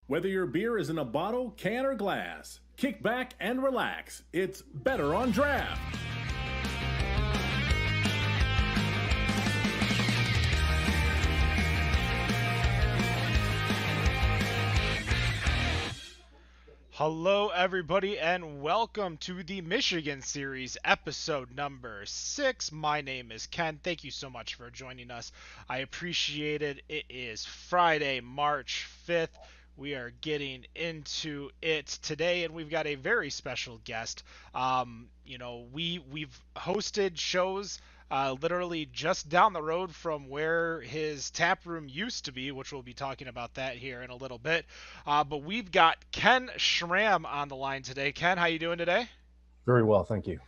Whether your beer is in a bottle, can, or glass, kick back and relax. It's better on draft. Hello, everybody, and welcome to the Michigan Series, episode number 6. My name is Ken. Thank you so much for joining us. I appreciate it. It is Friday, March 5th. We are getting into it today, and we've got a very special guest. We've hosted shows literally just down the road from where his tap room used to be, which we'll be talking about that here in a little bit. But we've got Ken Schramm on the line today. Ken, how you doing today? Very well, thank you.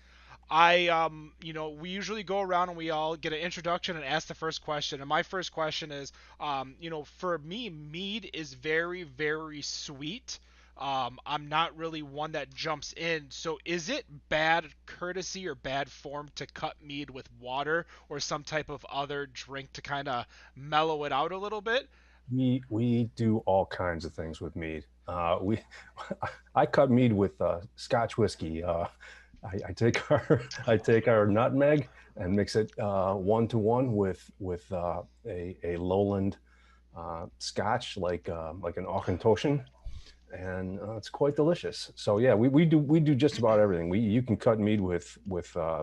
We usually go around and we all get an introduction and ask the first question. And my first question is, for me, mead is very, very sweet. I'm not really one that jumps in. So is it bad courtesy or bad form to cut mead with water or some type of other drink to kind of mellow it out a little bit? We do all kinds of things with mead. I cut mead with Scotch whiskey. I take our nutmeg and mix it 1-to-1 with a lowland Scotch like an Auchentoshan, and it's quite delicious. So yeah, we do just about everything. You can cut mead with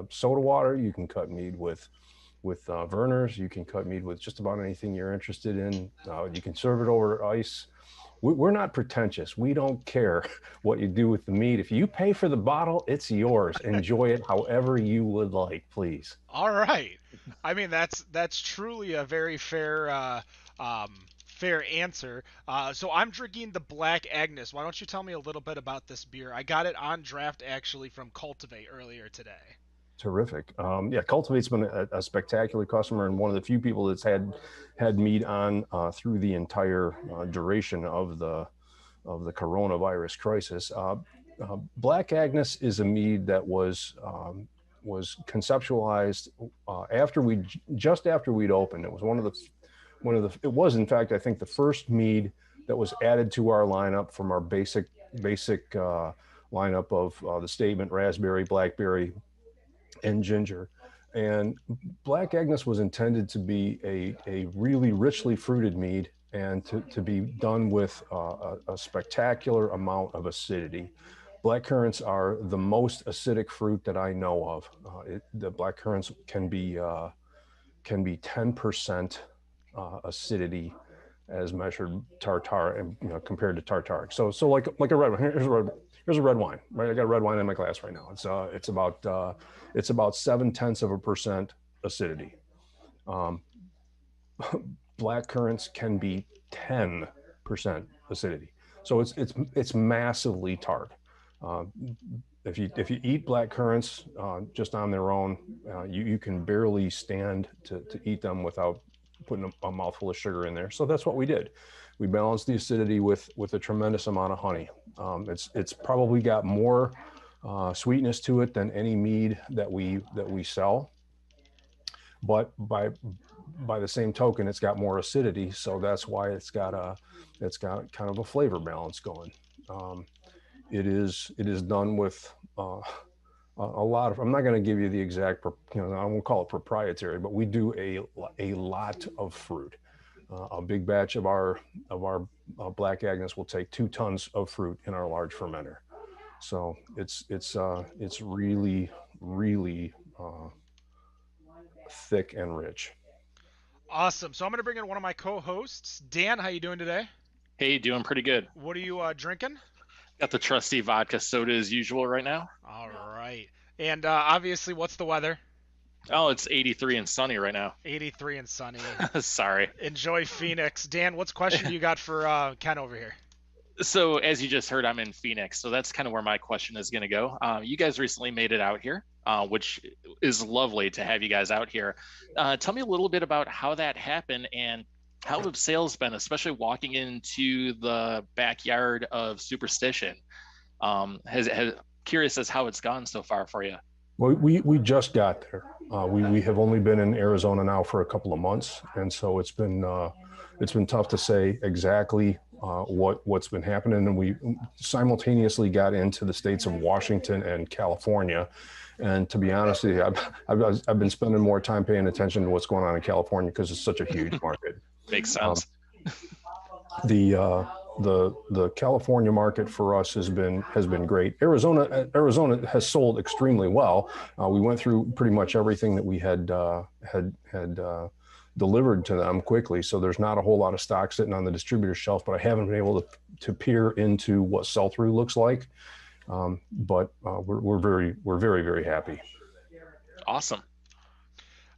soda water. You can cut mead with Vernors. You can cut mead with just about anything you're interested in. You can serve it over ice. We're not pretentious. We don't care what you do with the mead. If you pay for the bottle, it's yours. Enjoy it however you would like, please. All right. I mean, that's truly a very fair fair answer. So I'm drinking the Black Agnes. Why don't you tell me a little bit about this beer? I got it on draft actually from Cultivate earlier today. Terrific. Cultivate's been a spectacular customer and one of the few people that's had mead on through the entire duration of the coronavirus crisis. Black Agnes is a mead that was conceptualized after we'd opened. It was it was in fact I think the first mead that was added to our lineup from our basic lineup of the statement raspberry, blackberry, and ginger. And Black Agnes was intended to be a really richly fruited mead and to be done with a spectacular amount of acidity. Black currants are the most acidic fruit that I know of. The black currants can be 10% acidity as measured tartar and compared to tartaric. So like a red one. Here's a red wine, right? I got a red wine in my glass right now. It's about 0.7% acidity. Black currants can be 10% acidity. So it's massively tart. If you eat black currants just on their own, you can barely stand to eat them without putting a mouthful of sugar in there. So that's what we did. We balanced the acidity with a tremendous amount of honey. It's probably got more sweetness to it than any mead that we sell, but by the same token, it's got more acidity. So that's why it's got kind of a flavor balance going. It is done with a lot of. I'm not going to give you the exact. I won't call it proprietary, but we do a lot of fruit. A big batch of our Black Agnes will take 2 tons of fruit in our large fermenter. So it's really thick and rich. Awesome. So I'm going to bring in one of my co-hosts. Dan, how you doing today? Hey, doing pretty good. What are you drinking? Got the trusty vodka soda as usual right now. All right. And obviously, what's the weather? Oh, it's 83 and sunny right now. 83 and sunny. Sorry. Enjoy Phoenix. Dan, what's question you got for Ken over here? So as you just heard, I'm in Phoenix. So that's kind of where my question is going to go. You guys recently made it out here, which is lovely to have you guys out here. Tell me a little bit about how that happened and how have sales been, especially walking into the backyard of Superstition. Curious as how it's gone so far for you. Well, we just got there. We have only been in Arizona now for a couple of months, and so it's been tough to say exactly what's been happening. And we simultaneously got into the states of Washington and California. And to be honest with you, I've been spending more time paying attention to what's going on in California because it's such a huge market. Makes sense. The California market for us has been great. Arizona has sold extremely well. We went through pretty much everything that we had delivered to them quickly, so there's not a whole lot of stock sitting on the distributor shelf. But I haven't been able to peer into what sell-through looks like. But we're very happy. Awesome.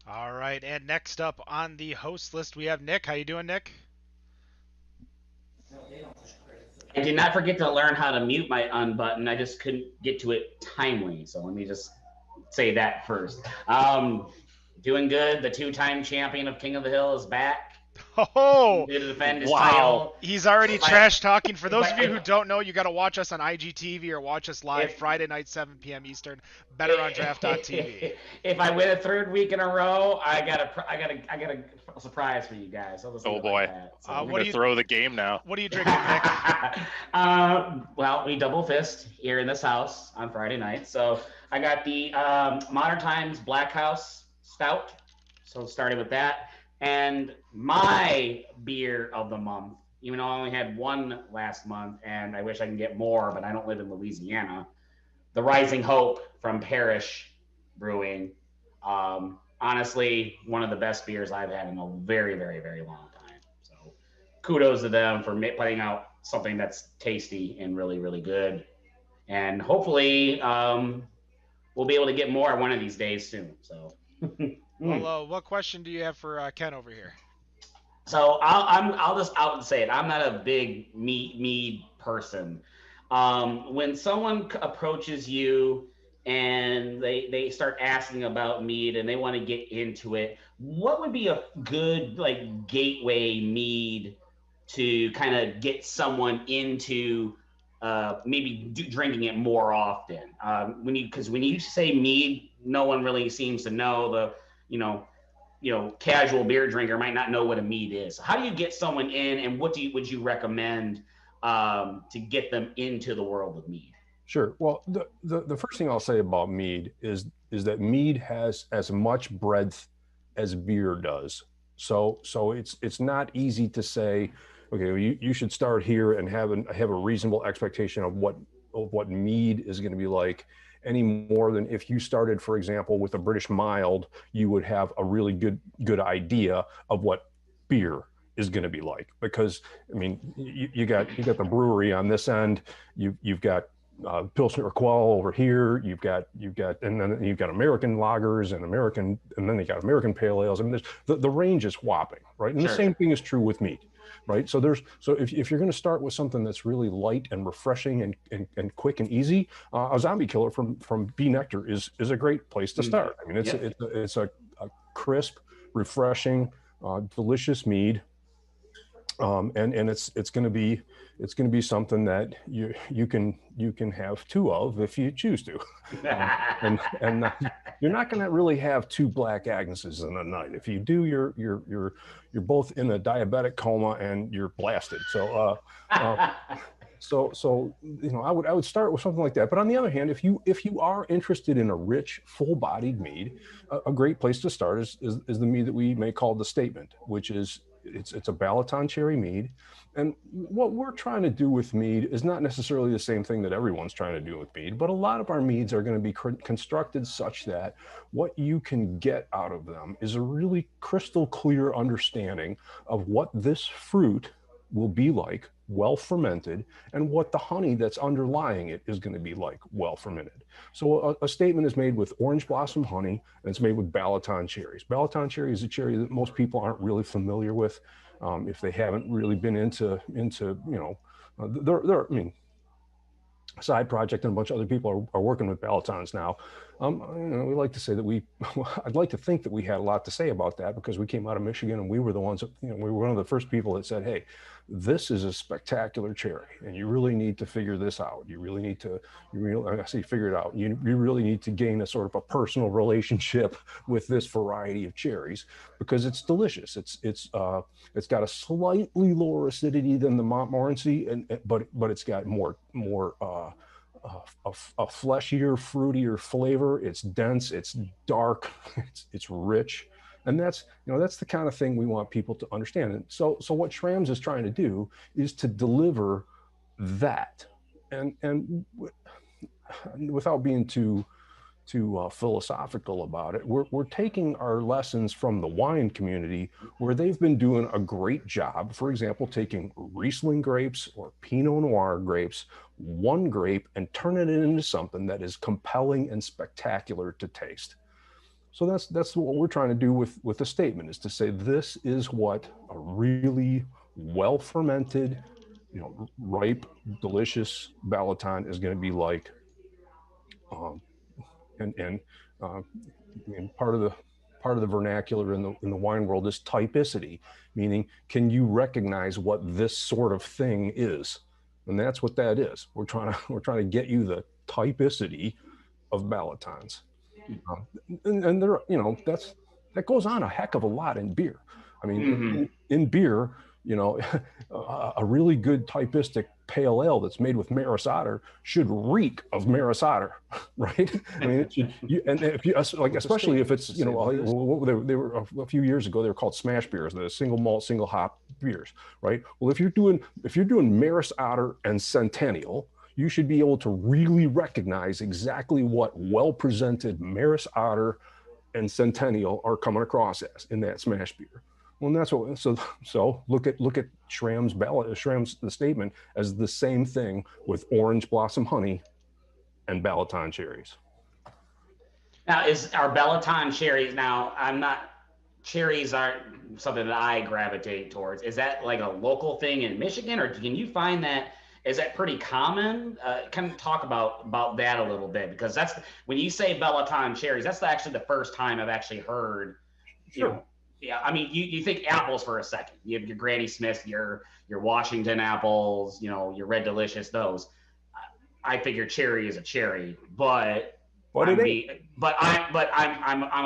All right, and next up on the host list we have Nick. How you doing, Nick? I did not forget to learn how to mute my unbutton. I just couldn't get to it timely. So let me just say that first. Doing good. The two-time champion of King of the Hill is back. Oh, Here to defend his title. He's already trash talking. For those of you who don't know, you got to watch us on IGTV or watch us live Friday night, 7 p.m. Eastern. Better on draft.tv. If I win a third week in a row, I got a surprise for you guys. Oh boy! So I'm gonna throw the game now. What are you drinking, Nick? Well, we double fist here in this house on Friday night. So I got the Modern Times Black House Stout. So starting with that. And my beer of the month, even though I only had one last month, and I wish I can get more, but I don't live in Louisiana, the Rising Hope from Parrish Brewing. Honestly, one of the best beers I've had in a very, very, very long time. So kudos to them for putting out something that's tasty and really, really good. And hopefully we'll be able to get more one of these days soon. So. Well, what question do you have for Ken over here? So I'll just out and say it. I'm not a big mead person. When someone approaches you and they start asking about mead and they want to get into it, what would be a good gateway mead to kind of get someone into maybe drinking it more often? Because when you say mead, no one really seems to know. The casual beer drinker might not know what a mead is. How do you get someone in, and what would you recommend to get them into the world of mead? Sure. Well, the first thing I'll say about mead is that mead has as much breadth as beer does. So it's not easy to say, okay, well, you should start here and have a reasonable expectation of what mead is going to be like, any more than if you started, for example, with a British mild, you would have a really good idea of what beer is going to be like. Because I mean, you got the brewery on this end, you've got Pilsner or Quell over here, you've got and then you've got American lagers and then you got American pale ales. I mean, the range is whopping, right? And Sure. The same thing is true with mead. Right. So if you're going to start with something that's really light and refreshing and quick and easy, a Zombie Killer from B Nectar is a great place to start. I mean, it's a crisp, refreshing, delicious mead. And it's going to be something that you can have two of if you choose to, and you're not going to really have two Black Agneses in a night. If you do, you're both in a diabetic coma and you're blasted. So I would start with something like that. But on the other hand, if you are interested in a rich, full-bodied mead, a great place to start is the mead that we may call the Statement, which is it's a Balaton cherry mead. And what we're trying to do with mead is not necessarily the same thing that everyone's trying to do with mead, but a lot of our meads are going to be constructed such that what you can get out of them is a really crystal clear understanding of what this fruit will be like, well fermented, and what the honey that's underlying it is going to be like, well fermented. So a Statement is made with orange blossom honey, and it's made with Balaton cherries. Balaton cherry is a cherry that most people aren't really familiar with. If they haven't really been into Side Project and a bunch of other people are working with Balatons now. We like to say that I'd like to think that we had a lot to say about that because we came out of Michigan and we were the ones that, we were one of the first people that said, hey, this is a spectacular cherry, and you really need to figure this out. You really need to, I say figure it out. You really need to gain a sort of a personal relationship with this variety of cherries because it's delicious. It's got a slightly lower acidity than the Montmorency, but it's got more a fleshier, fruitier flavor. It's dense, it's dark, it's rich. And that's the kind of thing we want people to understand. And so what Schramms is trying to do is to deliver that. And without being too philosophical about it, we're taking our lessons from the wine community where they've been doing a great job. For example, taking Riesling grapes or Pinot Noir grapes, one grape, and turning it into something that is compelling and spectacular to taste. So that's what we're trying to do with the statement, is to say this is what a really well fermented, ripe, delicious Balaton is going to be like. And part of the vernacular in the wine world is typicity, meaning can you recognize what this sort of thing is? And that's what that is. We're trying to get you the typicity of Balatons. And there, that goes on a heck of a lot in beer. I mean, in beer, a really good typistic pale ale that's made with Maris Otter should reek of Maris Otter, right? I mean, it should, and if you especially if it's, they were a few years ago, they were called smash beers, the single malt, single hop beers, right? Well, if you're doing Maris Otter and Centennial, you should be able to really recognize exactly what well-presented Maris Otter and Centennial are coming across as in that smash beer. Well, and that's what. So look at Schramm's the statement as the same thing with orange blossom honey and Balaton cherries. Now, our Balaton cherries? Now, cherries aren't something that I gravitate towards. Is that like a local thing in Michigan, or can you find that? Is that pretty common? Kind of talk about that a little bit, because when you say Balaton cherries, that's actually the first time I've actually heard. Sure. Yeah, I mean, you think apples for a second. You have your Granny Smith, your Washington apples, your Red Delicious. Those. I figure cherry is a cherry, but I'm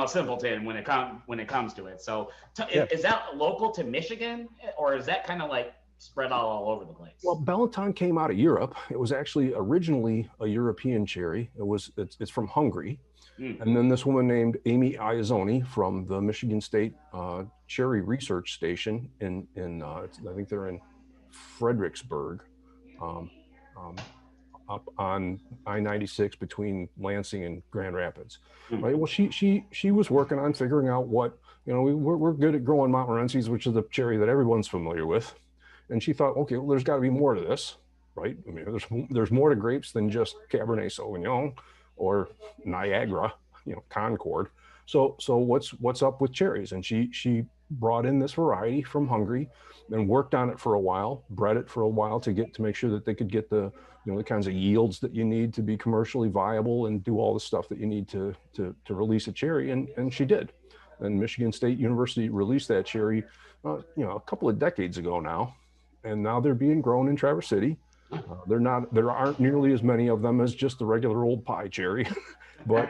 a simpleton when it comes to it. So, is that local to Michigan, or is that kind of like spread all over the place? Well, Balaton came out of Europe. It was actually originally a European cherry. It's from Hungary. And then this woman named Amy Iazzoni from the Michigan State Cherry Research Station in I think they're in Fredericksburg, up on I-96 between Lansing and Grand Rapids. Right. Well, she was working on figuring out what, we're good at growing Montmorencies, which is the cherry that everyone's familiar with. And she thought, okay, well, there's got to be more to this, right? I mean, there's more to grapes than just Cabernet Sauvignon or Niagara, Concord. So what's up with cherries? And she brought in this variety from Hungary and worked on it for a while, bred it for a while to make sure that they could get the kinds of yields that you need to be commercially viable and do all the stuff that you need to release a cherry. And she did. And Michigan State University released that cherry, a couple of decades ago now. And now they're being grown in Traverse City. There aren't nearly as many of them as just the regular old pie cherry, but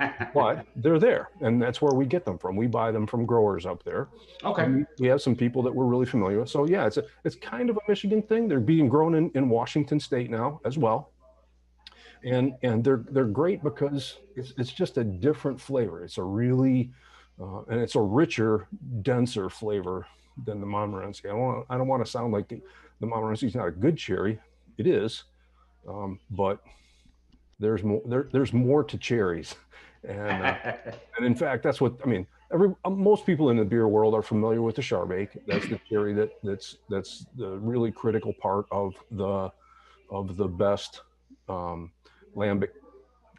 they're there, and that's where we get them from. We buy them from growers up there. Okay. And we have some people that we're really familiar with. So yeah, it's kind of a Michigan thing. They're being grown in Washington State now as well, and they're great because it's just a different flavor. It's a really and it's a richer, denser flavor than the Montmorency. I don't want to sound like the Montmorency is not a good cherry. It is, but there's more to cherries, and in fact, that's what I mean. Most people in the beer world are familiar with the Charbake. That's the cherry that's the really critical part of the best lambic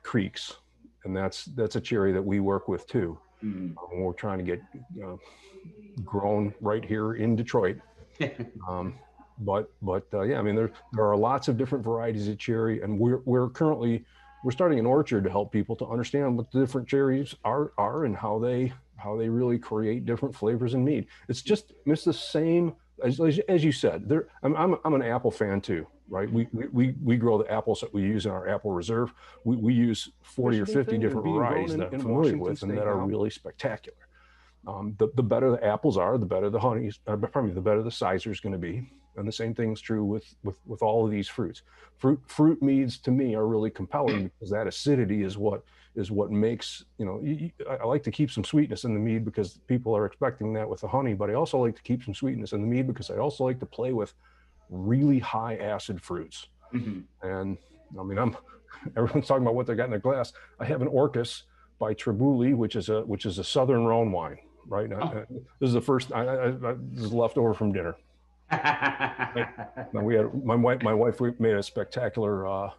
creeks, and that's a cherry that we work with too. We're trying to get grown right here in Detroit. But yeah, I mean, there are lots of different varieties of cherry, and we're starting an orchard to help people to understand what the different cherries are and how they really create different flavors in mead. It's the as you said, there. I'm an apple fan too, right? We grow the apples that we use in our apple reserve. We use 40 or 50 different varieties that I'm familiar with and that are really spectacular. The better the apples are, the better the honey, pardon me, the better the cider is going to be. And the same thing's true with all of these fruits. Fruit meads to me are really compelling because that acidity is what makes, I like to keep some sweetness in the mead because people are expecting that with the honey, but I also like to keep some sweetness in the mead because I also like to play with really high acid fruits. Mm-hmm. And I mean, everyone's talking about what they got in their glass. I have an Orcus by Triboulet, which is a Southern Rhone wine, right? Oh. This is the first, this is left over from dinner. We had my wife made a spectacular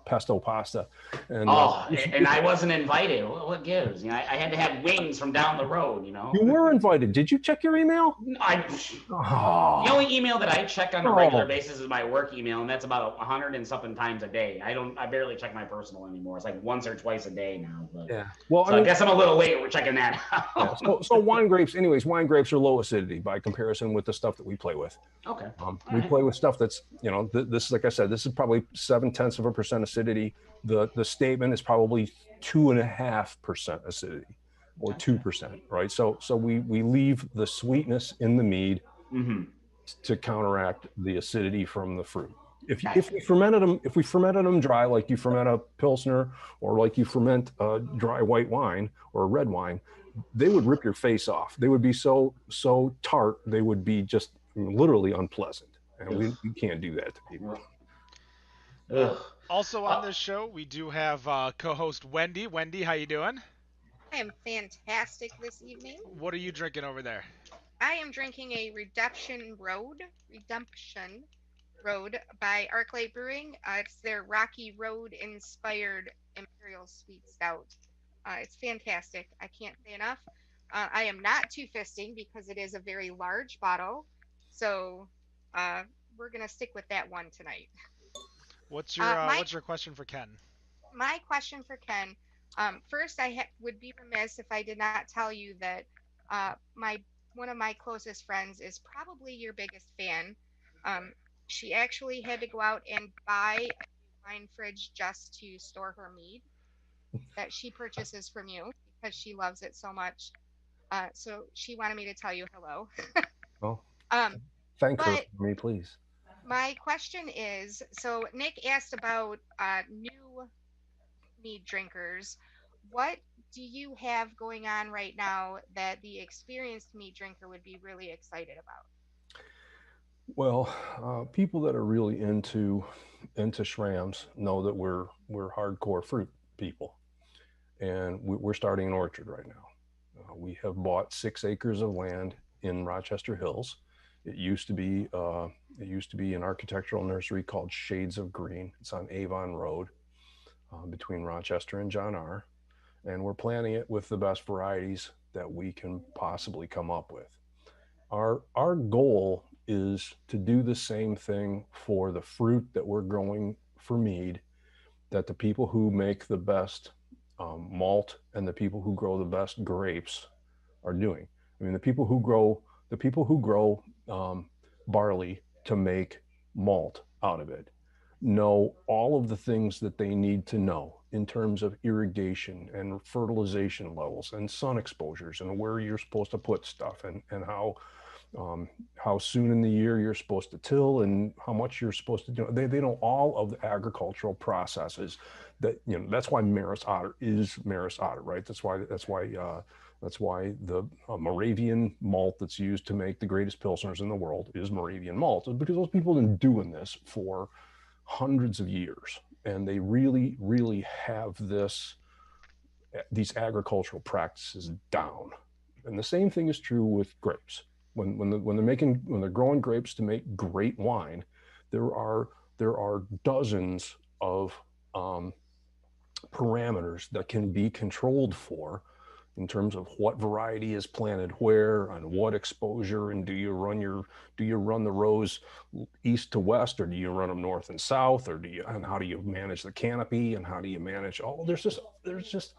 pesto pasta, and and I wasn't invited. What gives? I had to have wings from down the road. You were invited. Did you check your email? The only email that I check on a regular basis is my work email, and that's about 100 and something times a day. I barely check my personal anymore. It's like once or twice a day now. But, yeah. Well, so I guess I'm a little late. We're checking that out. Yeah. So wine grapes are low acidity by comparison with the stuff that we play with. Okay. We play with stuff that's, this, like I said, this is probably 0.7% acidity. The statement is probably 2.5% acidity or 2%, right? So we leave the sweetness in the mead to counteract the acidity from the fruit. If we fermented them dry, like you ferment a Pilsner or like you ferment a dry white wine or a red wine, they would rip your face off. They would be so tart, they would be just literally unpleasant. And we can't do that to people. Also on this show, we do have co-host Wendy. Wendy, how you doing? I am fantastic this evening. What are you drinking over there? I am drinking a Redemption Road by Arclight Brewing. It's their Rocky Road inspired Imperial Sweet Stout. It's fantastic. I can't say enough. I am not two-fisting because it is a very large bottle. So we're going to stick with that one tonight. What's your question for Ken? My question for Ken, first I would be remiss if I did not tell you that one of my closest friends is probably your biggest fan. She actually had to go out and buy a wine fridge just to store her mead that she purchases from you because she loves it so much. So she wanted me to tell you hello. Oh, thank her for me, please. My question is, so Nick asked about new mead drinkers. What do you have going on right now that the experienced mead drinker would be really excited about? Well, people that are really into Schramms know that we're hardcore fruit people, and we're starting an orchard right now. We have bought 6 acres of land in Rochester Hills. It used to be an architectural nursery called Shades of Green. It's on Avon Road between Rochester and John R. And we're planting it with the best varieties that we can possibly come up with. Our goal is to do the same thing for the fruit that we're growing for mead, that the people who make the best malt and the people who grow the best grapes are doing. I mean, the people who grow barley to make malt out of it know all of the things that they need to know in terms of irrigation and fertilization levels and sun exposures and where you're supposed to put stuff and how soon in the year you're supposed to till and how much you're supposed to do. They know all of the agricultural processes that, that's why Maris Otter is Maris Otter, right? That's why the Moravian malt that's used to make the greatest Pilsners in the world is Moravian malt, because those people have been doing this for hundreds of years. And they really, really have these agricultural practices down. And the same thing is true with grapes. When they're growing grapes to make great wine, there are dozens of parameters that can be controlled for in terms of what variety is planted where and what exposure, and do you run the rows east to west, or do you run them north and south, and how do you manage the canopy, and how do you manage there's just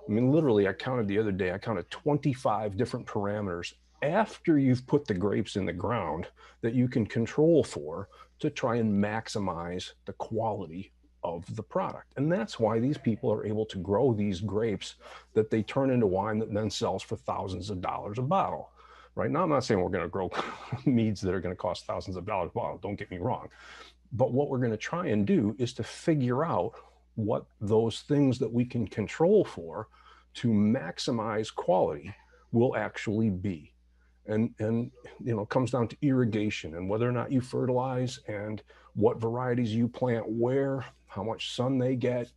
I mean, literally, I counted the other day, I counted 25 different parameters after you've put the grapes in the ground that you can control for to try and maximize the quality of the product. And that's why these people are able to grow these grapes that they turn into wine that then sells for thousands of dollars a bottle. Right now, I'm not saying we're going to grow meads that are going to cost thousands of dollars a bottle. Don't get me wrong. But what we're going to try and do is to figure out what those things that we can control for to maximize quality will actually be. And it comes down to irrigation and whether or not you fertilize and what varieties you plant where, how much sun they get,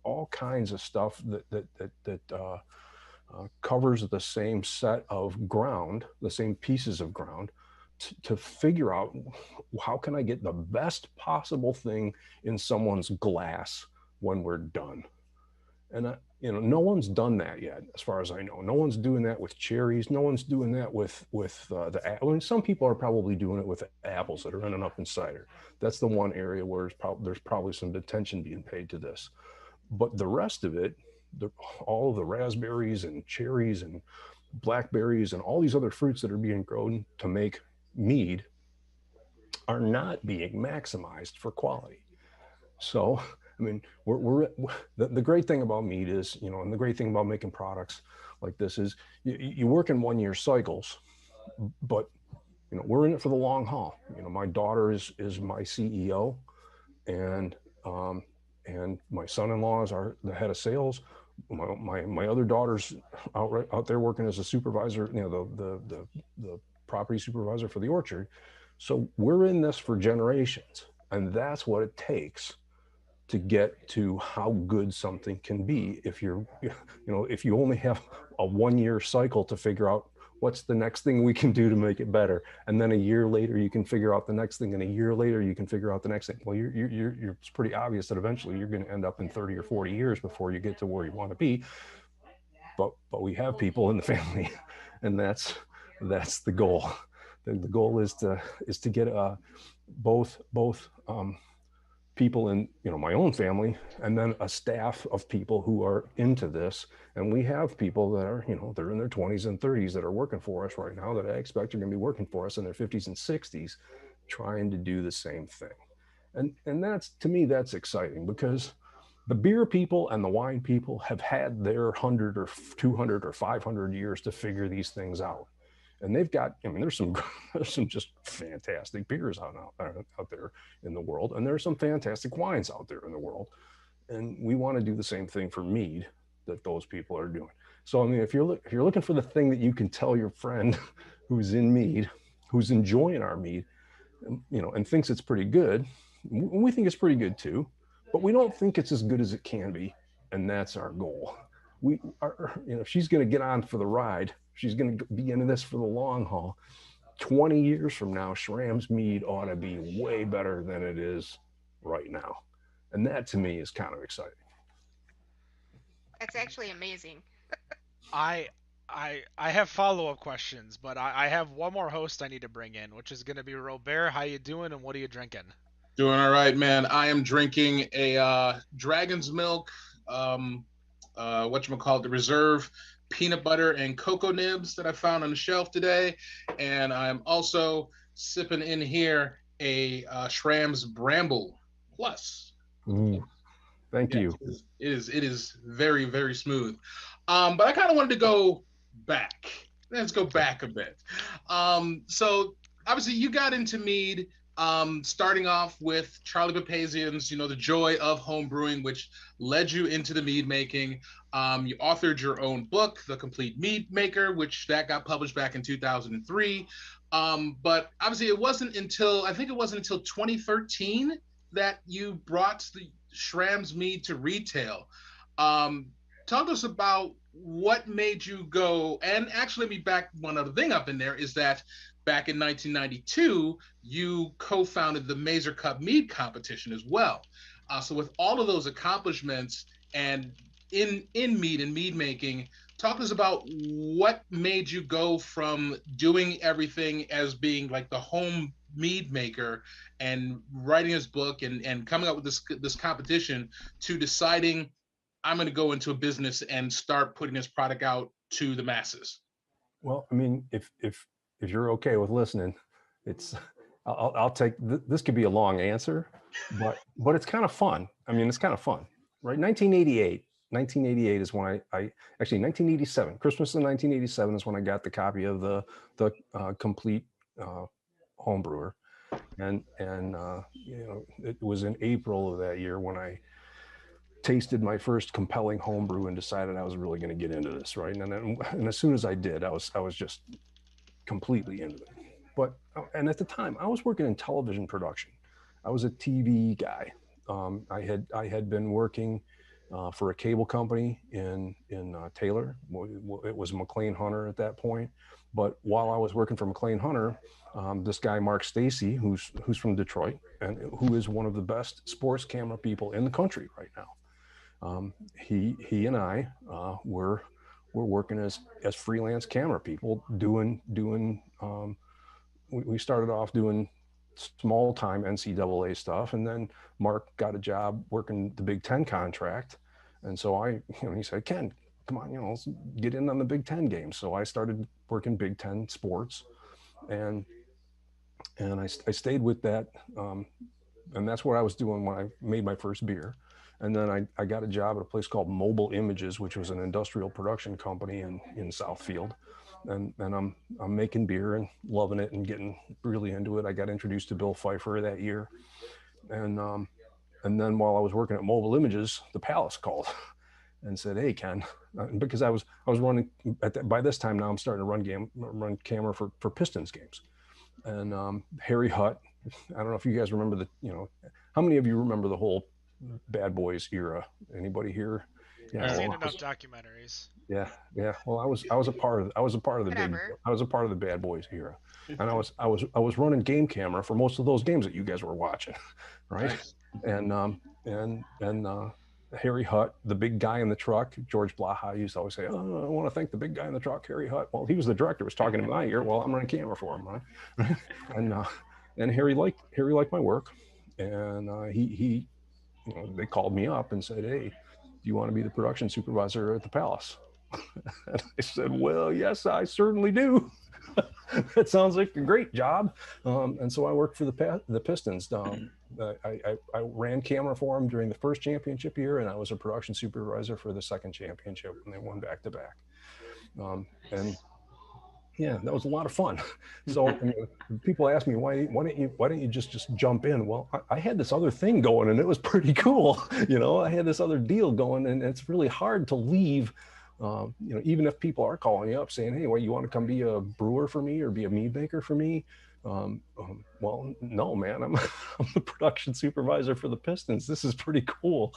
all kinds of stuff that covers the same set of ground, the same pieces of ground, to figure out how can I get the best possible thing in someone's glass when we're done. And no one's done that yet, as far as I know. No one's doing that with cherries. No one's doing that with some people are probably doing it with apples that are ending up in cider. That's the one area where there's probably some attention being paid to this. But the rest of it, all of the raspberries and cherries and blackberries and all these other fruits that are being grown to make mead are not being maximized for quality. So, I mean, the great thing about mead is, and the great thing about making products like this is you work in 1 year cycles, but, we're in it for the long haul. My daughter is my CEO and my son-in-laws are the head of sales. My other daughter's out there working as a supervisor, the property supervisor for the orchard. So we're in this for generations, and that's what it takes to get to how good something can be. If if you only have a 1 year cycle to figure out what's the next thing we can do to make it better, and then a year later you can figure out the next thing, and a year later you can figure out the next thing. Well, it's pretty obvious that eventually you're going to end up in 30 or 40 years before you get to where you want to be. But we have people in the family, and that's the goal. The goal is to get both people in my own family, and then a staff of people who are into this. And we have people that are they're in their 20s and 30s that are working for us right now that I expect are going to be working for us in their 50s and 60s, trying to do the same thing. And that's, to me, that's exciting, because the beer people and the wine people have had their 100 or 200 or 500 years to figure these things out. And they've got, there's some just fantastic beers out there in the world. And there's some fantastic wines out there in the world. And we want to do the same thing for mead that those people are doing. So, if you're looking for the thing that you can tell your friend who's in mead, who's enjoying our mead, and thinks it's pretty good, we think it's pretty good too, but we don't think it's as good as it can be. And that's our goal. We are, she's going to get on for the ride. She's going to be into this for the long haul. 20 years from now, Schramm's mead ought to be way better than it is right now. And that, to me, is kind of exciting. That's actually amazing. I have follow-up questions, but I have one more host I need to bring in, which is going to be Robert. How you doing, and what are you drinking? Doing all right, man. I am drinking a Dragon's Milk, the Reserve peanut butter and cocoa nibs that I found on the shelf today. And I'm also sipping in here a Schramm's Bramble Plus. Thank you. It is very, very smooth. But I kind of wanted to go back. Let's go back a bit. So obviously you got into mead, starting off with Charlie Papazian's, The Joy of Home Brewing, which led you into the mead making. You authored your own book, The Complete Mead Maker, which that got published back in 2003. But obviously it wasn't until 2013 that you brought the Schramm's mead to retail. Talk to us about what made you go, and actually let me back one other thing up in there, is that back in 1992, you co-founded the Mazer Cup Mead competition as well. So with all of those accomplishments and in mead and mead making, talk to us about what made you go from doing everything as being like the home mead maker and writing this book and coming up with this competition to deciding, I'm going to go into a business and start putting this product out to the masses. Well, I mean, if you're okay with listening, it's I'll take this could be a long answer, but it's kind of fun. I mean, it's kind of fun, right? 1988 is when I actually 1987, Christmas of 1987 is when I got the copy of the complete home brewer, and it was in April of that year when I tasted my first compelling homebrew and decided I was really going to get into this, right? And as soon as I did, I was just completely into it. But and at the time, I was working in television production. I was a TV guy. I had been working for a cable company in Taylor. It was McLean Hunter at that point. But while I was working for McLean Hunter, this guy Mark Stacy, who's from Detroit and who is one of the best sports camera people in the country right now. He and I were working as freelance camera people doing we started off doing small time NCAA stuff, and then Mark got a job working the Big Ten contract, and so he said, Ken, come on, let's get in on the Big Ten games. So I started working Big Ten sports, and I stayed with that, and that's what I was doing when I made my first beer. And then I got a job at a place called Mobile Images, which was an industrial production company in Southfield. And I'm making beer and loving it and getting really into it. I got introduced to Bill Pfeiffer that year. And then while I was working at Mobile Images, the Palace called and said, hey, Ken, because I was running by this time now I'm starting to run camera for Pistons games. And Harry Hutt, I don't know if you guys remember how many of you remember the whole Bad Boys era? Anybody here? I've seen enough documentaries. Yeah. Well, I was a part of the Bad Boys era, and I was running game camera for most of those games that you guys were watching, right? Nice. And Harry Hutt, the big guy in the truck, George Blaha used to always say, "Oh, I want to thank the big guy in the truck, Harry Hutt." Well, he was the director, was talking in my ear while I'm running camera for him, right? And Harry liked my work, and he they called me up and said, hey, do you want to be the production supervisor at the Palace? And I said, well, yes, I certainly do. That sounds like a great job. And so I worked for the Pistons. I ran camera for them during the first championship year, and I was a production supervisor for the second championship, and they won back to back. And yeah, that was a lot of fun. So people ask me, why don't you just jump in? Well, I had this other thing going, and it was pretty cool. I had this other deal going, and it's really hard to leave. Even if people are calling you up saying, hey, well, you want to come be a brewer for me or be a mead maker for me? Well, no, man, I'm the production supervisor for the Pistons. This is pretty cool.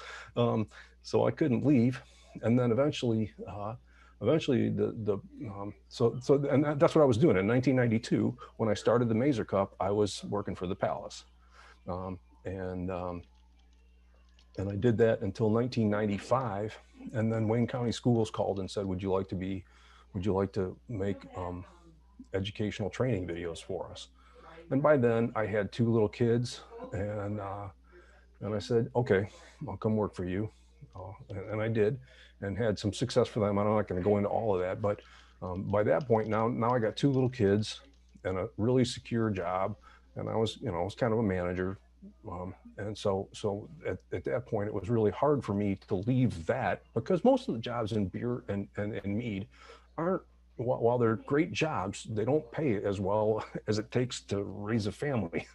So I couldn't leave. And then eventually and that's what I was doing in 1992 when I started the Mazer Cup. I was working for the Palace, and I did that until 1995, and then Wayne County Schools called and said, would you like to make educational training videos for us? And by then I had 2 little kids, and I said, okay, I'll come work for you. And I did, and had some success for them. I'm not going to go into all of that, but by that point now I got 2 little kids and a really secure job, and I was kind of a manager, and so at that point it was really hard for me to leave that, because most of the jobs in beer and mead aren't, while they're great jobs, they don't pay as well as it takes to raise a family,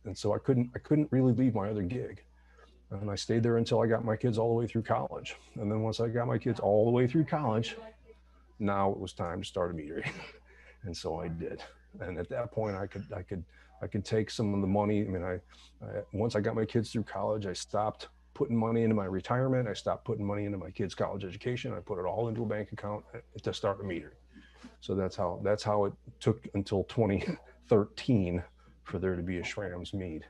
and so I couldn't really leave my other gig. And I stayed there until I got my kids all the way through college. And then once I got my kids all the way through college, now it was time to start a meadery. And so I did. And at that point, I could take some of the money. I mean, once I got my kids through college, I stopped putting money into my retirement. I stopped putting money into my kids' college education. I put it all into a bank account to start a meadery. So that's how it took until 2013 for there to be a Schramms mead.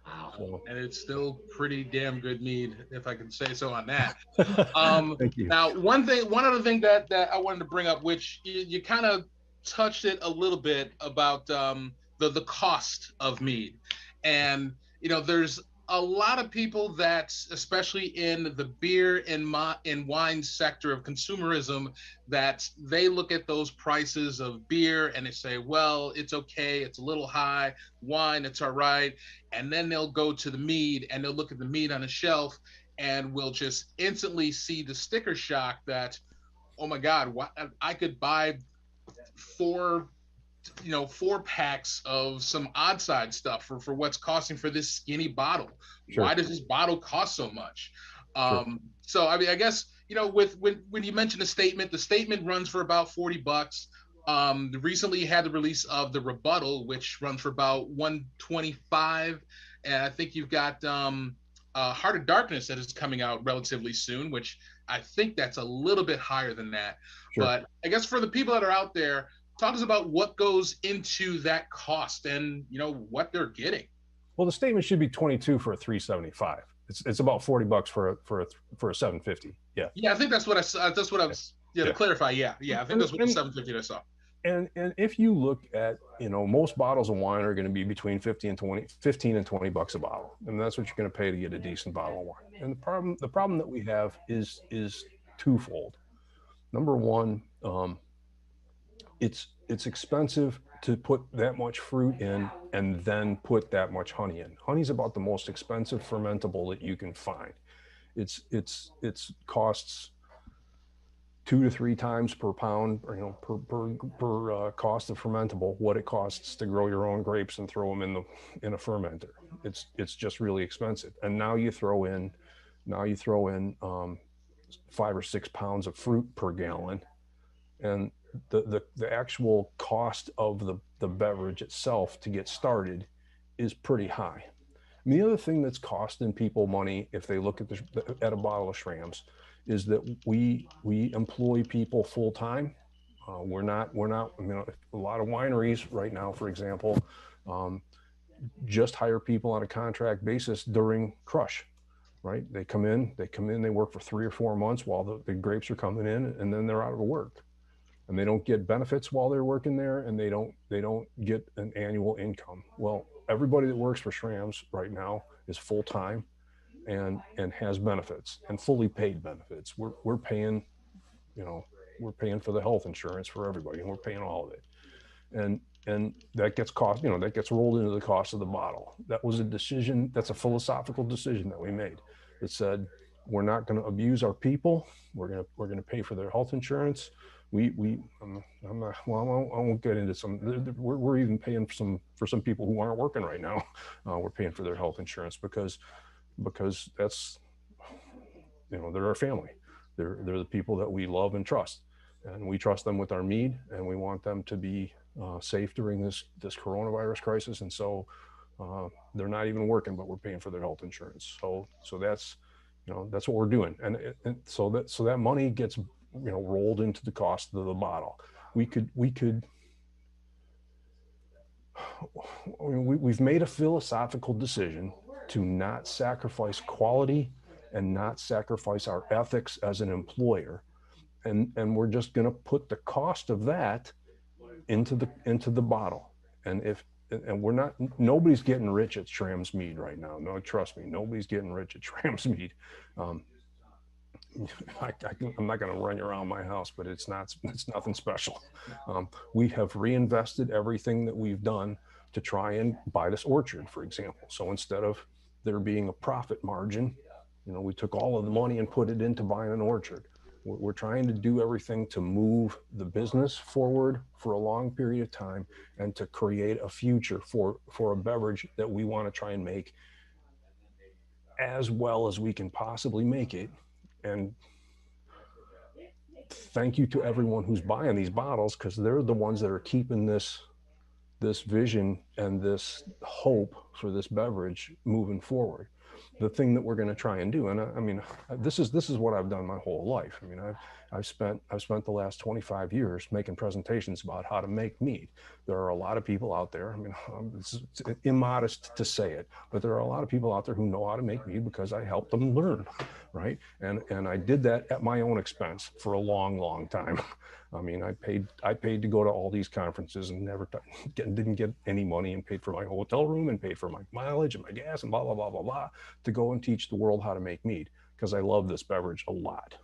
Wow. And it's still pretty damn good mead, if I can say so on that. Thank you. Now, one other thing that I wanted to bring up, which you kind of touched it a little bit about the cost of mead. And, there's a lot of people that, especially in the beer and wine sector of consumerism, that they look at those prices of beer and they say, well, it's okay, it's a little high. Wine, it's all right. And then they'll go to the mead and they'll look at the mead on the shelf and will just instantly see the sticker shock that, oh my God, I could buy four 4 packs of some odd side stuff for what's costing for this skinny bottle. Sure. Why does this bottle cost so much? Sure. So I mean, I guess with when you mention the statement runs for about $40. Recently had the release of the rebuttal, which runs for about $125, and I think you've got Heart of Darkness that is coming out relatively soon, which I think that's a little bit higher than that. Sure. But I guess for the people that are out there, talk to us about what goes into that cost and what they're getting. Well, the statement should be 22 for a 375. It's about $40 for a 750. Yeah. Yeah, I think that's what I was. Yeah, to clarify. Yeah. I think that's what the 750 I saw. And if you look at, most bottles of wine are going to be between 15 and $20 a bottle, and that's what you're going to pay to get a decent bottle of wine. And the problem that we have is twofold. Number one, it's expensive to put that much fruit in and then put that much honey in. Honey's about the most expensive fermentable that you can find. It's costs 2 to 3 times per pound, per cost of fermentable, what it costs to grow your own grapes and throw them in a fermenter. It's just really expensive. And now you throw in 5 or 6 pounds of fruit per gallon, and the actual cost of the beverage itself to get started is pretty high. And the other thing that's costing people money if they look at a bottle of Schramms is that we employ people full time. We're not. A lot of wineries right now, for example, just hire people on a contract basis during crush. Right? They come in, they work for 3 or 4 months while the grapes are coming in, and then they're out of work. And they don't get benefits while they're working there, and they don't get an annual income. Well, everybody that works for Schramms right now is full time and has benefits, and fully paid benefits. We're paying, we're paying for the health insurance for everybody, and we're paying all of it. And that gets that gets rolled into the cost of the bottle. That was a decision, that's a philosophical decision that we made. It said, we're not going to abuse our people. We're going to pay for their health insurance. I won't get into some. We're even paying for some people who aren't working right now. We're paying for their health insurance because that's, they're our family. They're the people that we love and trust, and we trust them with our mead, and we want them to be safe during this coronavirus crisis. And so they're not even working, but we're paying for their health insurance. So that's that's what we're doing, and so that money gets rolled into the cost of the bottle. We've made a philosophical decision to not sacrifice quality and not sacrifice our ethics as an employer, and we're just going to put the cost of that into the bottle. And we're not, nobody's getting rich at Schramm's mead right now. No, trust me, nobody's getting rich at Schramm's mead. I'm not going to run you around my house, but it's nothing special. We have reinvested everything that we've done to try and buy this orchard, for example. So instead of there being a profit margin, we took all of the money and put it into buying an orchard. We're trying to do everything to move the business forward for a long period of time and to create a future for a beverage that we want to try and make as well as we can possibly make it. And thank you to everyone who's buying these bottles, because they're the ones that are keeping this vision and this hope for this beverage moving forward. The thing that we're going to try and do, and I mean, this is what I've done my whole life. I mean, I've spent the last 25 years making presentations about how to make mead. There are a lot of people out there. I mean, it's immodest to say it, but there are a lot of people out there who know how to make mead because I helped them learn, right? And I did that at my own expense for a long, long time. I mean, I paid to go to all these conferences and never didn't get any money, and paid for my hotel room and paid for my mileage and my gas and blah, blah, blah, blah, blah, to go and teach the world how to make mead because I love this beverage a lot.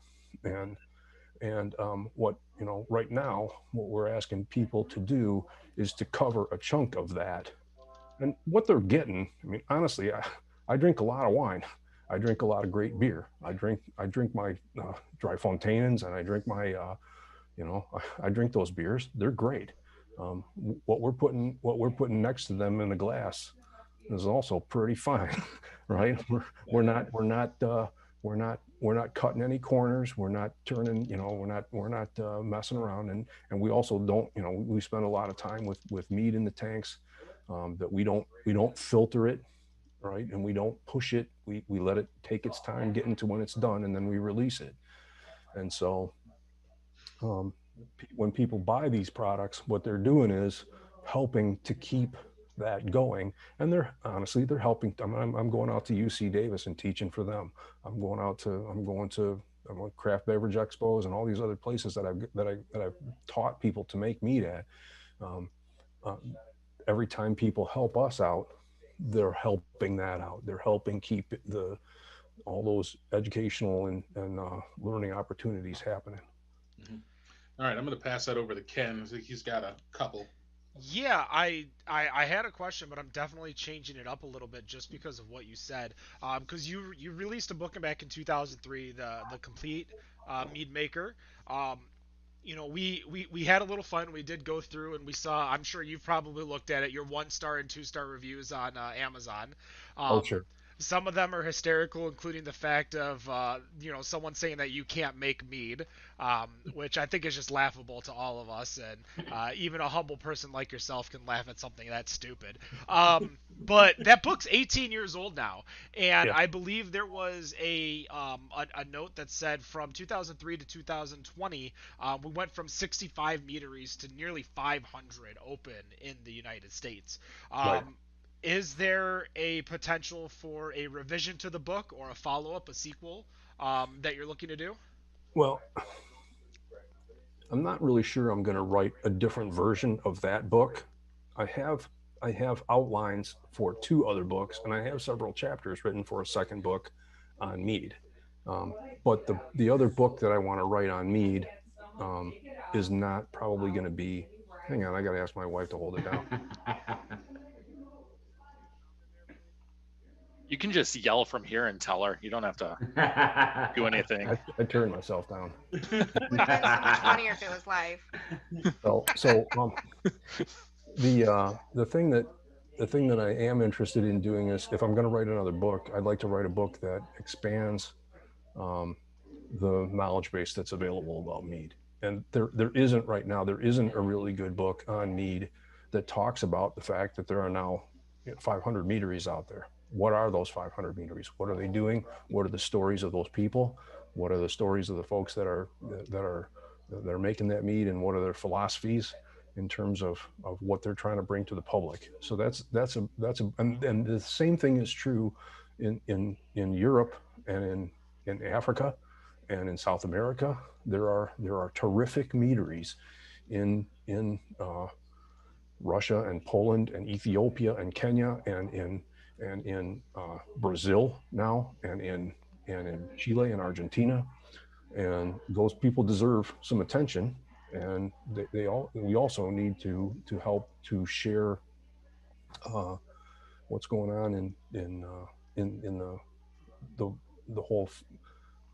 And what, right now, what we're asking people to do is to cover a chunk of that. And what they're getting, I mean, honestly, I drink a lot of wine. I drink a lot of great beer. I drink my dry Fontaines, and I drink my, I drink those beers. They're great. What we're putting next to them in the glass is also pretty fine, right? We're not cutting any corners. We're not turning, we're not messing around. And we also don't, we spend a lot of time with mead in the tanks, that we don't filter it, right? And we don't push it. We let it take its time getting to when it's done, and then we release it. And so, when people buy these products, what they're doing is helping to keep that going. And they're helping. I'm going out to UC Davis and teaching for them. I'm going to craft beverage expos and all these other places that I've taught people to make mead at. Every time people help us out, they're helping that out. They're helping keep all those educational and learning opportunities happening. Mm-hmm. All right, I'm going to pass that over to Ken. I think he's got a couple. Yeah, I had a question, but I'm definitely changing it up a little bit just because of what you said. Because you released a book back in 2003, the Complete Mead Maker. We had a little fun. We did go through and we saw. I'm sure you've probably looked at it. Your 1-star and 2-star reviews on Amazon. Sure. Some of them are hysterical, including the fact of someone saying that you can't make mead, which I think is just laughable to all of us, and even a humble person like yourself can laugh at something that stupid. But that book's 18 years old now, and yeah. I believe there was a note that said from 2003 to 2020, we went from 65 meaderies to nearly 500 open in the United States. Right. Is there a potential for a revision to the book or a follow-up, a sequel, that you're looking to do? Well, I'm not really sure I'm going to write a different version of that book. I have outlines for 2 other books, and I have several chapters written for a second book on mead. But the other book that I want to write on mead is not probably going to be. Hang on, I got to ask my wife to hold it down. You can just yell from here and tell her. You don't have to do anything. I turned myself down. It would have been so much funnier if it was live. The thing that I am interested in doing is, if I'm going to write another book, I'd like to write a book that expands the knowledge base that's available about mead. And there isn't right now. There isn't a really good book on mead that talks about the fact that there are now 500 meaderies out there. What are those 500 meaderies? What are they doing? What are the stories of those people? What are the stories of the folks that are making that mead, and what are their philosophies in terms of what they're trying to bring to the public? So and the same thing is true in Europe and in Africa and in South America. There are terrific meaderies in Russia and Poland and Ethiopia and Kenya and in Brazil now, and in Chile and Argentina, and those people deserve some attention, and we also need to help to share what's going on in the whole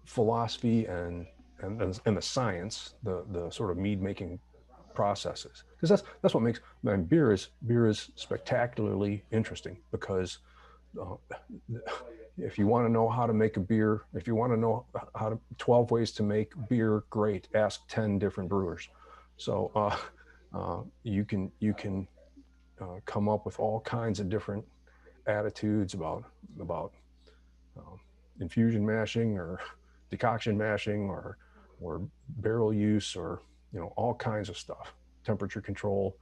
philosophy and the science, the sort of mead making processes, because that's what makes beer is spectacularly interesting. Because if you want to know how to make a beer, if you want to know 12 ways to make beer great, ask 10 different brewers. So you can come up with all kinds of different attitudes about infusion mashing or decoction mashing or or barrel use, or all kinds of stuff, temperature control,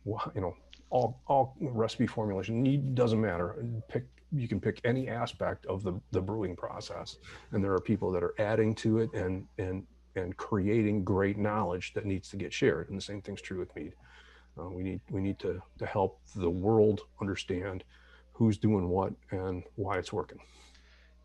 you know, all recipe formulation. It doesn't matter. You can pick any aspect of the brewing process, and there are people that are adding to it and creating great knowledge that needs to get shared. And the same thing's true with mead. We need to help the world understand who's doing what and why it's working.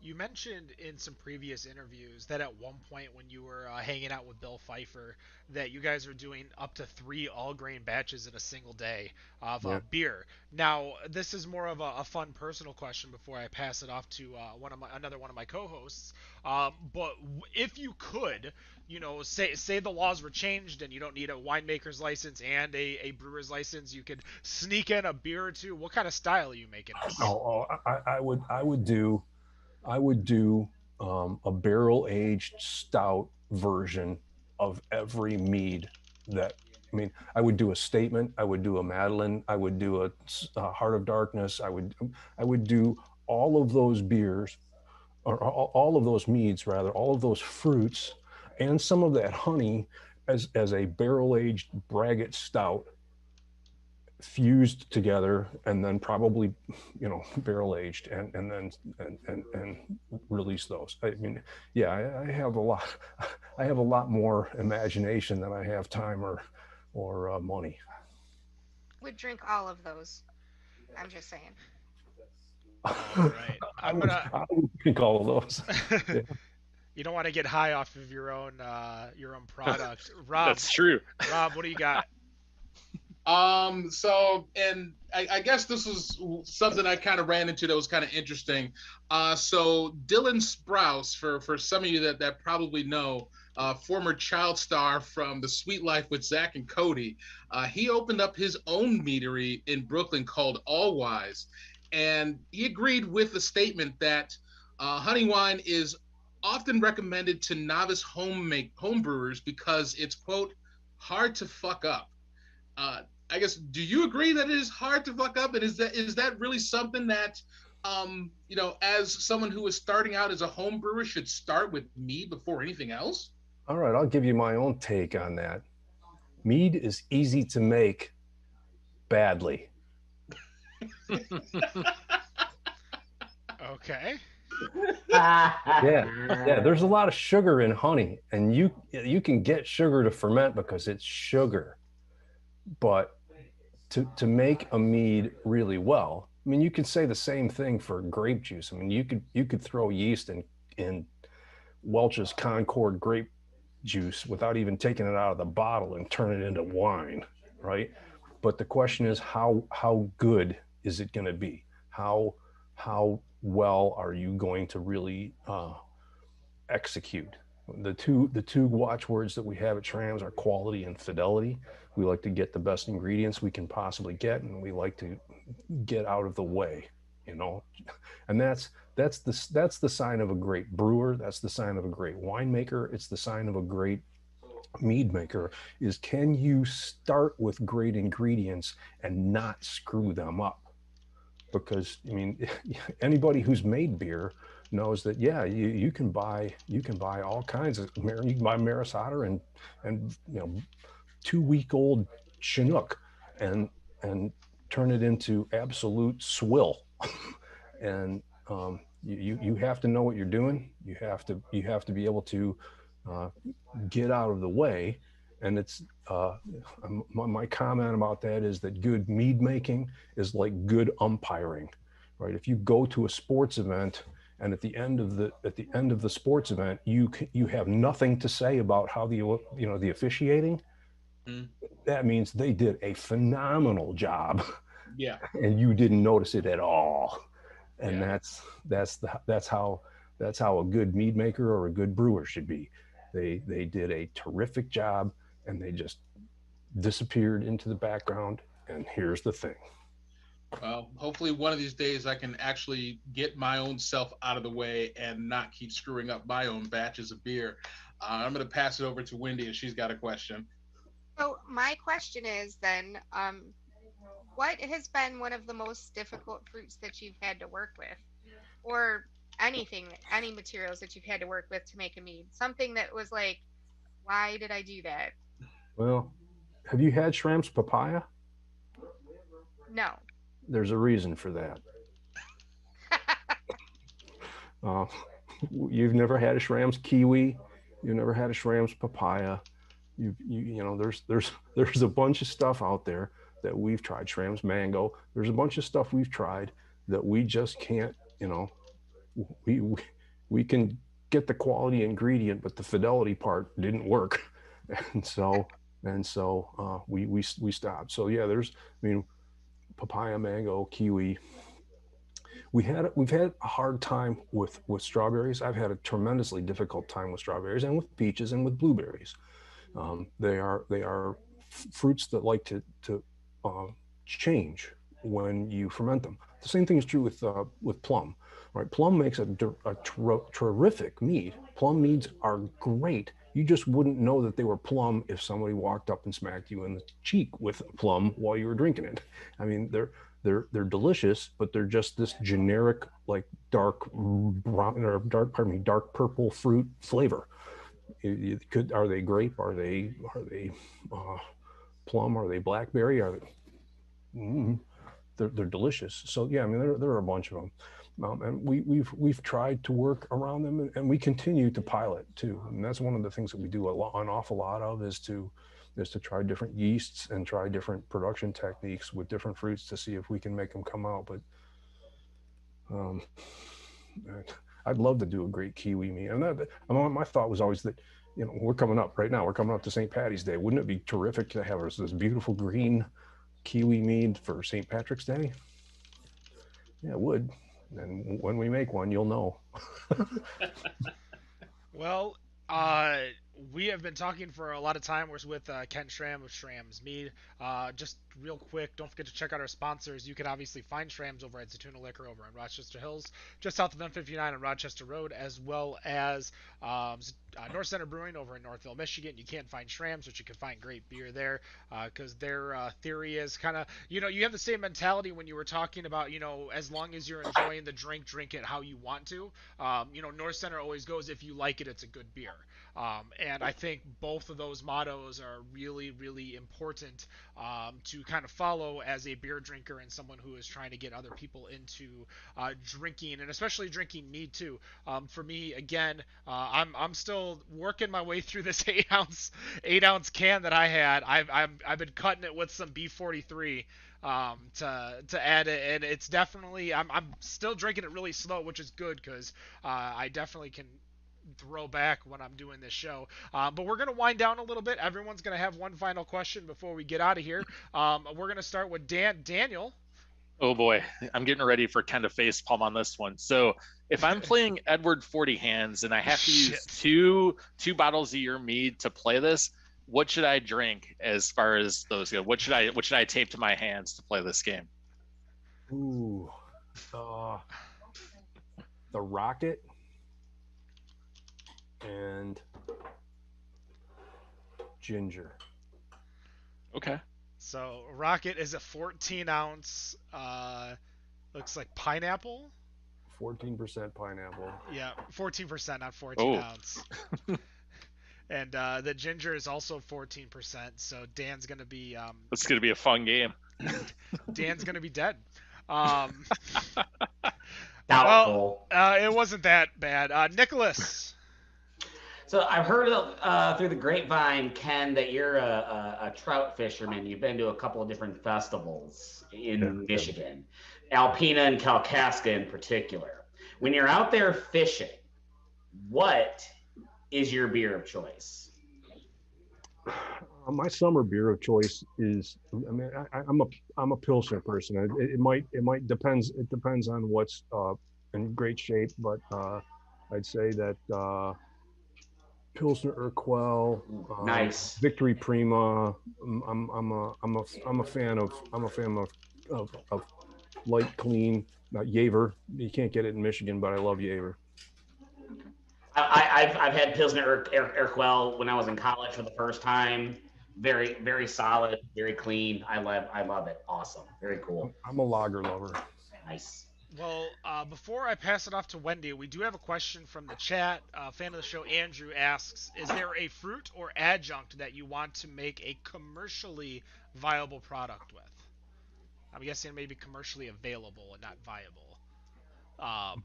You mentioned in some previous interviews that at one point when you were hanging out with Bill Pfeiffer, that you guys were doing up to 3 all-grain batches in a single day of Yeah. beer. Now, this is more of a fun personal question before I pass it off to another one of my co-hosts. But if you could, say the laws were changed and you don't need a winemaker's license and a brewer's license, you could sneak in a beer or two. What kind of style are you making us? I would do a barrel aged stout version of every mead I would do a Statement, I would do a Madeline, I would do a Heart of Darkness, I would do all of those beers, or all of those meads, rather, all of those fruits, and some of that honey as a barrel aged braggot stout, fused together, and then probably barrel aged, and then and release those. Yeah, I have a lot I have a lot more imagination than I have time or money. Would drink all of those. I'm just saying. All right. I would drink all of those. Yeah. You don't want to get high off of your own product. Rob, That's true. Rob, what do you got? So, and I guess this was something I kind of ran into that was kind of interesting. So Dylan Sprouse, for some of you that probably know, former child star from The Sweet Life with Zach and Cody, he opened up his own meadery in Brooklyn called All Wise, and he agreed with the statement that honey wine is often recommended to novice home brewers because it's, quote, hard to fuck up. I guess, do you agree that it is hard to fuck up? And is that really something that, as someone who is starting out as a home brewer, should start with mead before anything else? All right, I'll give you my own take on that. Mead is easy to make badly. Okay. Yeah. There's a lot of sugar in honey, and you can get sugar to ferment because it's sugar. But to make a mead really well, you could say the same thing for grape juice. You could throw yeast in Welch's Concord grape juice without even taking it out of the bottle and turn it into wine, right? But the question is, how good is it going to be? How well are you going to really execute? The two watchwords that we have at Schramms are quality and fidelity. We like to get the best ingredients we can possibly get, and we like to get out of the way, and that's the sign of a great brewer. That's the sign of a great winemaker. It's the sign of a great mead maker, is can you start with great ingredients and not screw them up? Because anybody who's made beer knows that, yeah, you can buy all kinds of, you can buy Maris Otter and 2-week-old Chinook and turn it into absolute swill. And you have to know what you're doing. You have to be able to get out of the way. And it's my comment about that is that good mead making is like good umpiring, right? If you go to a sports event and at the end of the sports event you have nothing to say about how the officiating, that means they did a phenomenal job. Yeah. And you didn't notice it at all. And yeah. that's how a good mead maker or a good brewer should be. They did a terrific job, and they just disappeared into the background. And here's the thing. Well, hopefully one of these days I can actually get my own self out of the way and not keep screwing up my own batches of beer. I'm going to pass it over to Wendy, and she's got a question. So my question is then, what has been one of the most difficult fruits that you've had to work with, or anything, any materials that you've had to work with to make a mead? Something that was like, why did I do that? Well, have you had Schramm's papaya? No. There's a reason for that. Uh, you've never had a Schramm's kiwi. You've never had a Schramm's papaya. You know, there's a bunch of stuff out there that we've tried. Schramm's mango. There's a bunch of stuff we've tried that we just can't. You know, we can get the quality ingredient, but the fidelity part didn't work, and so we stopped. So yeah, I mean, papaya, mango, kiwi. We've had a hard time with strawberries. I've had a tremendously difficult time with strawberries and with peaches and with blueberries. They are fruits that like to change when you ferment them. The same thing is true with plum. Right? Plum makes a terrific mead. Plum meads are great. You just wouldn't know that they were plum if somebody walked up and smacked you in the cheek with a plum while you were drinking it. I mean, they're delicious, but they're just this generic, like dark brown or dark purple fruit flavor. Are they grape? Are they plum? Are they blackberry? They're delicious. So yeah, I mean there are a bunch of them, and we've tried to work around them, and we continue to pilot too. And that's one of the things that we do an awful lot of is to try different yeasts and try different production techniques with different fruits to see if we can make them come out. But I'd love to do a great kiwi mead. And my thought was always that, you know, we're coming up to St. Patty's Day. Wouldn't it be terrific to have this beautiful green kiwi mead for St. Patrick's Day? Yeah, it would. And when we make one, you'll know. Well, we have been talking for a lot of time. We're with Ken Schramm of Schramms Mead. Just real quick, don't forget to check out our sponsors. You can obviously find Schramms over at Zatuna Liquor over in Rochester Hills, just south of M59 on Rochester Road, as well as North Center Brewing over in Northville, Michigan. You can't find Schramms, but you can find great beer there because their theory is kind of, you know, you have the same mentality when you were talking about, you know, as long as you're enjoying the drink, drink it how you want to. You know, North Center always goes, if you like it, it's a good beer. And I think both of those mottos are really, really important to kind of follow as a beer drinker and someone who is trying to get other people into drinking, and especially drinking mead too. For me, again, I'm still working my way through this 8 ounce can that I had. I've been cutting it with some B43 to add it, and it's definitely I'm still drinking it really slow, which is good because I definitely can throw back when I'm doing this show. But we're going to wind down a little bit. Everyone's going to have one final question before we get out of here. We're going to start with Daniel. Oh boy, I'm getting ready for kind of face palm on this one. So if I'm playing Edward 40 hands and I have to use two bottles of your mead to play this, what should I drink as far as those go? What should I tape to my hands to play this game? Ooh, the Rocket and ginger. Okay. So Rocket is a 14 ounce, looks like pineapple. 14% pineapple. Yeah, 14%, not 14 ounce. And the ginger is also 14%. So Dan's gonna be. It's gonna be a fun game. Dan's gonna be dead. Doubtful. Well, it wasn't that bad. Nicholas. So I've heard through the grapevine, Ken, that you're a trout fisherman. You've been to a couple of different festivals in Michigan, Alpena and Kalkaska in particular. When you're out there fishing, what is your beer of choice? My summer beer of choice is, I mean, I'm a Pilsner person. It depends. It depends on what's in great shape, but I'd say that Pilsner Urquell, nice. Victory Prima. I'm a fan of light, clean, Jaeger. You can't get it in Michigan, but I love Jaeger. I've had Pilsner Urquell when I was in college for the first time. Very, very solid, very clean. I love it. Awesome. Very cool. I'm a lager lover. Nice. Well, before I pass it off to Wendy, we do have a question from the chat. Fan of the show, Andrew asks, is there a fruit or adjunct that you want to make a commercially viable product with? I'm guessing maybe commercially available and not viable. Um,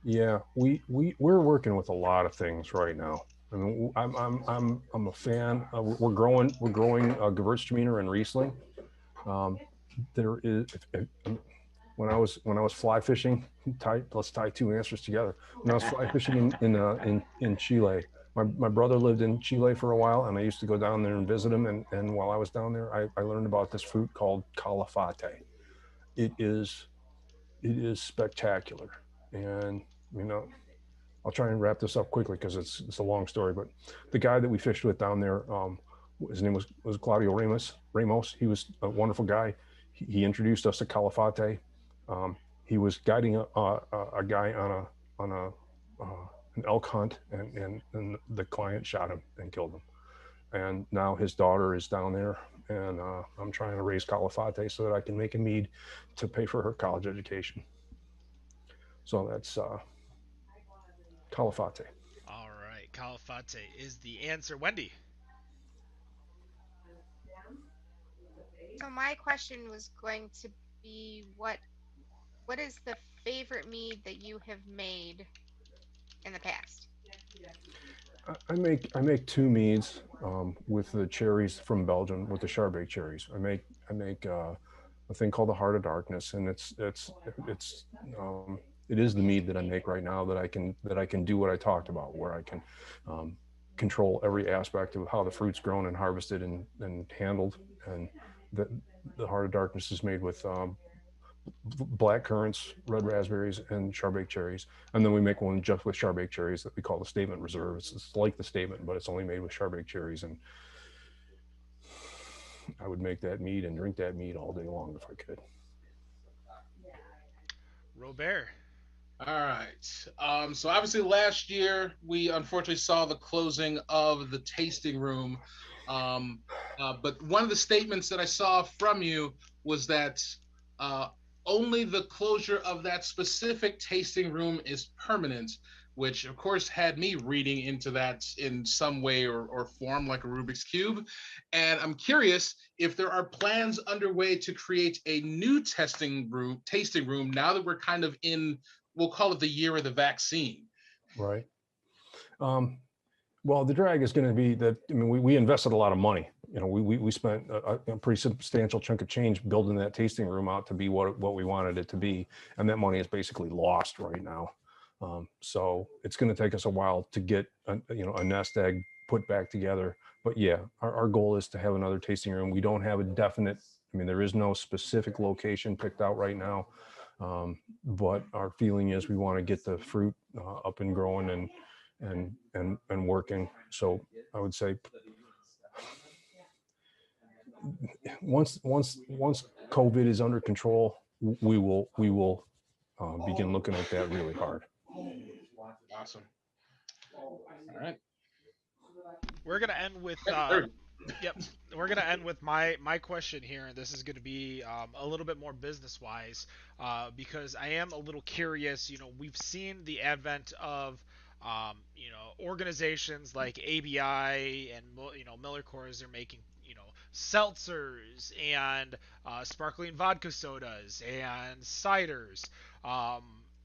Yeah, we're working with a lot of things right now. I mean, I'm a fan. We're growing Gewürztraminer and Riesling. Um, there is when I was fly fishing. Let's tie two answers together. When I was fly fishing in Chile, my brother lived in Chile for a while, and I used to go down there and visit him. And while I was down there, I learned about this fruit called calafate. It is spectacular, and you know I'll try and wrap this up quickly because it's a long story. But the guy that we fished with down there, his name was Claudio Ramos. He was a wonderful guy. He introduced us to Calafate. He was guiding a guy on an elk hunt, and the client shot him and killed him. And now his daughter is down there, and I'm trying to raise Calafate so that I can make a mead to pay for her college education. So that's Calafate. all right, Calafate is the answer. Wendy. So my question was going to be what is the favorite mead that you have made in the past? I make two meads with the cherries from Belgium, with the Chardonnay cherries. I make a thing called the Heart of Darkness, and it is the mead that I make right now, that I can do what I talked about, where I can control every aspect of how the fruit's grown and harvested and handled. And the Heart of Darkness is made with black currants, red raspberries, and Chardonnay cherries. And then we make one just with Chardonnay cherries that we call the Statement Reserve. It's like the Statement, but it's only made with Chardonnay cherries. And I would make that mead and drink that mead all day long if I could. Robert. All right. So obviously last year we unfortunately saw the closing of the tasting room. But one of the statements that I saw from you was that only the closure of that specific tasting room is permanent, which of course had me reading into that in some way or form, like a Rubik's Cube. And I'm curious if there are plans underway to create a new tasting room now that we're kind of in, we'll call it the year of the vaccine. Right. Well, the drag is going to be that, I mean, we invested a lot of money. We spent a pretty substantial chunk of change building that tasting room out to be what we wanted it to be. And that money is basically lost right now. So it's going to take us a while to get a nest egg put back together. But yeah, our goal is to have another tasting room. We don't have a definite, there is no specific location picked out right now. But our feeling is we want to get the fruit up and growing and working. So I would say once COVID is under control, we will begin looking at that really hard. Awesome. All right. We're gonna end with yep. We're gonna end with my question here, and this is gonna be a little bit more business wise, because I am a little curious. We've seen the advent of organizations like ABI and Miller Coors. They're making seltzers and sparkling vodka sodas and ciders.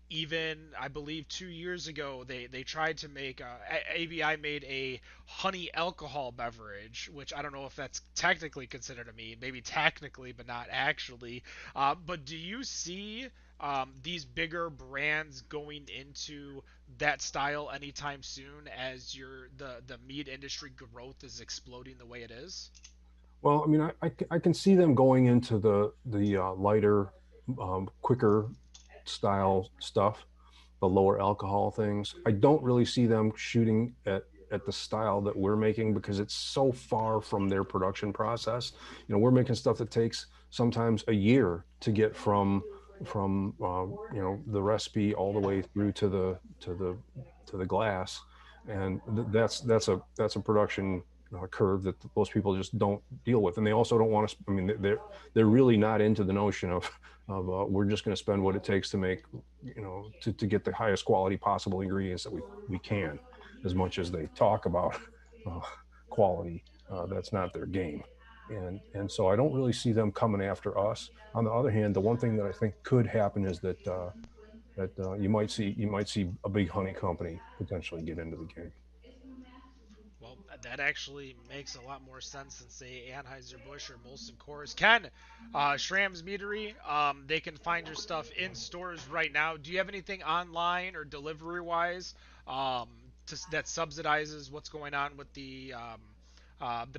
Even I believe 2 years ago they tried to make ABI made a honey alcohol beverage, which I don't know if that's technically considered a mead, maybe technically but not actually. But do you see these bigger brands going into that style anytime soon, as the mead industry growth is exploding the way it is? Well, I can see them going into the lighter, quicker style stuff, the lower alcohol things. I don't really see them shooting at the style that we're making, because it's so far from their production process. We're making stuff that takes sometimes a year to get from the recipe all the way through to the glass, and that's a production curve that most people just don't deal with, and they also don't want to. I mean, they're really not into the notion of we're just going to spend what it takes to make, to get the highest quality possible ingredients that we can, as much as they talk about quality. That's not their game, and so I don't really see them coming after us. On the other hand, the one thing that I think could happen is that you might see a big honey company potentially get into the game. Well, that actually makes a lot more sense than, say, Anheuser-Busch or Molson Coors. Ken, Schramm's Meadery, they can find your stuff in stores right now. Do you have anything online or delivery-wise that subsidizes what's going on with the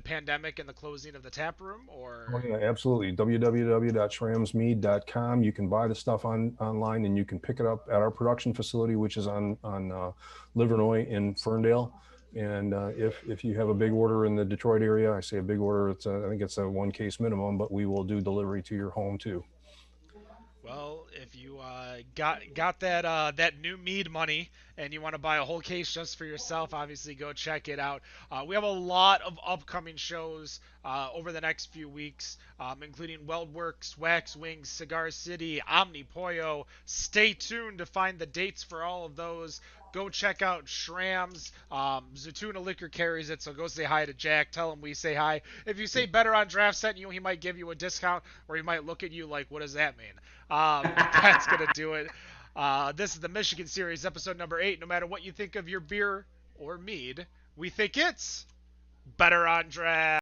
pandemic and the closing of the tap room? Oh, yeah, absolutely. www.schrammsmead.com. You can buy the stuff online, and you can pick it up at our production facility, which is on Livernois in Ferndale. And if you have a big order in the Detroit area, I say a big order, I think it's a 1 case minimum, but we will do delivery to your home too. Well, if you got that new mead money and you want to buy a whole case just for yourself, obviously go check it out. We have a lot of upcoming shows over the next few weeks, including Weldworks, Wax Wings, Cigar City, Omni Pollo. Stay tuned to find the dates for all of those. Go check out Schramms. Zatuna Liquor carries it, so go say hi to Jack. Tell him we say hi. If you say better on draft set, he might give you a discount, or he might look at you like, what does that mean? That's going to do it. This is the Michigan Series, episode number 8. No matter what you think of your beer or mead, we think it's better on draft.